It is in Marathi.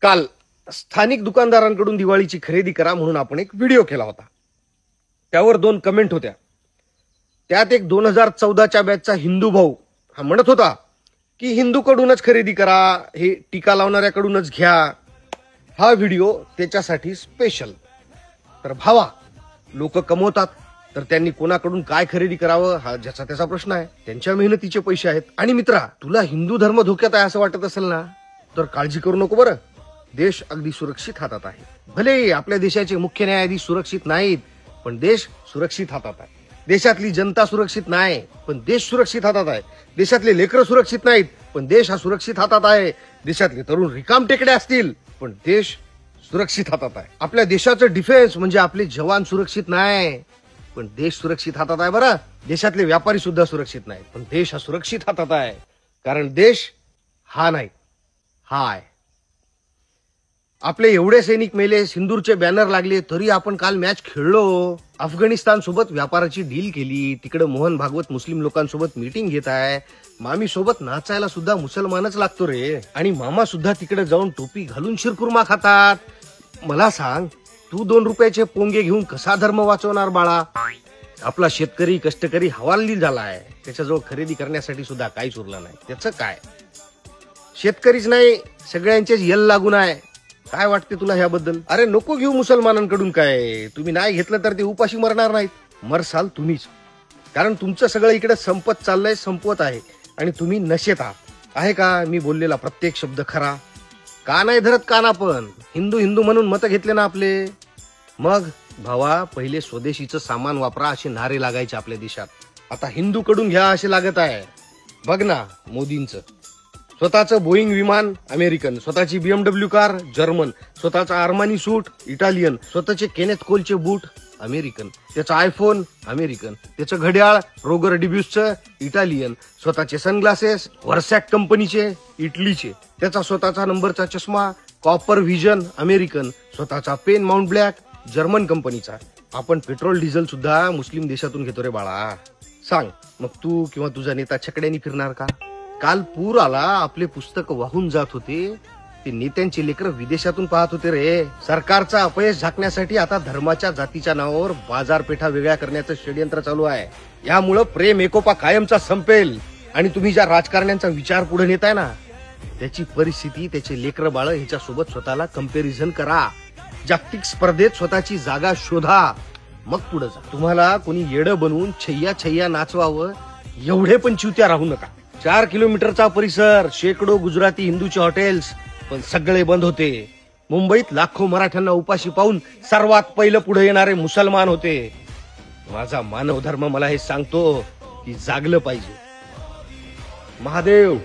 काल स्थानिक दुकानदारांकडून दिवाळीची खरेदी करा म्हणून आपण एक व्हिडिओ केला होता. त्यावर 2 कमेंट होत्या. त्यात एक 2014च्या बॅचचा हिंदू भाऊ हा म्हणत होता की हिंदूकडूनच खरेदी करा, हे टीका लावणाऱ्याकडूनच घ्या. हा व्हिडिओ त्याच्यासाठी स्पेशल. तर भावा, लोक कमवतात तर त्यांनी कोणाकडून काय खरेदी करावं हा ज्याचा त्याचा प्रश्न आहे. त्यांच्या मेहनतीचे पैसे आहेत. आणि मित्रा, तुला हिंदू धर्म धोक्यात आहे असं वाटत असेल ना, तर काळजी करू नको बरं. देश अगदी सुरक्षित हातात आहे. भले आपल्या देशाचे मुख्य न्यायाधीश सुरक्षित नाहीत, पण देश सुरक्षित हातात आहे. देशातली जनता सुरक्षित नाही, पण देश सुरक्षित हातात आहे. देशातले लेकरं सुरक्षित नाहीत, पण देश हा सुरक्षित हातात आहे. देशातले तरुण रिकाम टेकडे असतील, पण देश सुरक्षित हातात आहे. आपल्या देशाचं डिफेन्स म्हणजे आपले जवान सुरक्षित नाही, पण देश सुरक्षित हातात आहे. बरं, देशातले व्यापारी सुद्धा सुरक्षित नाहीत, पण देश हा सुरक्षित हातात आहे. कारण देश हा नाही, हा आहे. आपले एवढे सैनिक मेले, सिंदूरचे बॅनर लागले, तरी आपण काल मॅच खेळलो. अफगाणिस्तान सोबत व्यापाराची डील केली. तिकडे मोहन भागवत मुस्लिम लोकांसोबत मीटिंग घेत आहे. मामी सोबत नाचायला सुद्धा मुसलमानच लागतो रे. आणि मामा सुद्धा तिकडे जाऊन टोपी घालून शिरकुर्मा खातात. मला सांग, तू 2 रुपयाचे पोंगे घेऊन कसा धर्म वाचवणार बाळा? आपला शेतकरी कष्टकरी हवालदिल झालाय. त्याच्याजवळ खरेदी करण्यासाठी सुद्धा काहीच उरलं नाही. त्याचं काय? शेतकरीच नाही, सगळ्यांचेच यल लागून आहे. काय वाटते तुला ह्याबद्दल? अरे नको घेऊ मुसलमानांकडून काय. तुम्ही नाही घेतलं तर ते उपाशी मरणार नाहीत. मरसाल तुम्हीच. कारण तुमचं सगळं इकडे संपत चाललंय, संपवत आहे. आणि तुम्ही नशेत आहात. आहे का मी बोललेला प्रत्येक शब्द खरा? का नाही धरत कान आपण? हिंदू हिंदू म्हणून मत घेतले ना आपले. मग भावा, पहिले स्वदेशीचं सामान वापरा असे नारे लागायचे आपल्या देशात. आता हिंदूकडून घ्या असे लागत आहे. बघ ना मोदींचं. स्वतःचं बोईंग विमान अमेरिकन, स्वतःची BMW कार जर्मन, स्वतःचा आर्मानी सूट इटालियन, स्वतःचे केनेथ कोलचे बूट अमेरिकन, त्याचा आयफोन अमेरिकन, त्याचं घड्याळ रोगर डिब्यूसचं इटालियन, स्वतःचे सनग्लासेस वर्सॅक कंपनीचे इटलीचे, त्याचा स्वतःचा नंबरचा चष्मा कॉपर व्हिजन अमेरिकन, स्वतःचा पेन माउंट ब्लॅक जर्मन कंपनीचा. आपण पेट्रोल डिझेल सुद्धा मुस्लिम देशातून घेतो रे बाळा. सांग मग तू किंवा तुझा नेता छकड्यानी फिरणार का? काल पूर आला, आपले पुस्तक वाहून जात होते, ते नेत्यांचे लेकर विदेशातून पाहत होते रे. सरकारचा अपयश झाकण्यासाठी आता धर्माच्या जातीच्या नावावर बाजारपेठा वेगळ्या करण्याचं षडयंत्र चालू आहे. यामुळं प्रेम एकोपा कायमचा संपेल. आणि तुम्ही ज्या राजकारण्यांचा विचार पुढे नेताय ना, त्याची परिस्थिती, त्याचे लेकर बाळ ह्याच्यासोबत स्वतःला कंपॅरिझन करा. जागतिक स्पर्धेत स्वतःची जागा शोधा, मग पुढे जा. तुम्हाला कोणी येडं बनवून छैया छैया नाचवावं एवढे पण चिवत्या राहू नका. 4 किलोमीटरचा परिसर, शेकडो गुजराती हिंदूचे हॉटेल्स, पण सगळे बंद होते. मुंबईत लाखो मराठ्यांना उपाशी पाहून सर्वात पहिलं पुढे येणारे मुसलमान होते. माझा मानव धर्म मला हे सांगतो की जागलं पाहिजे. महादेव.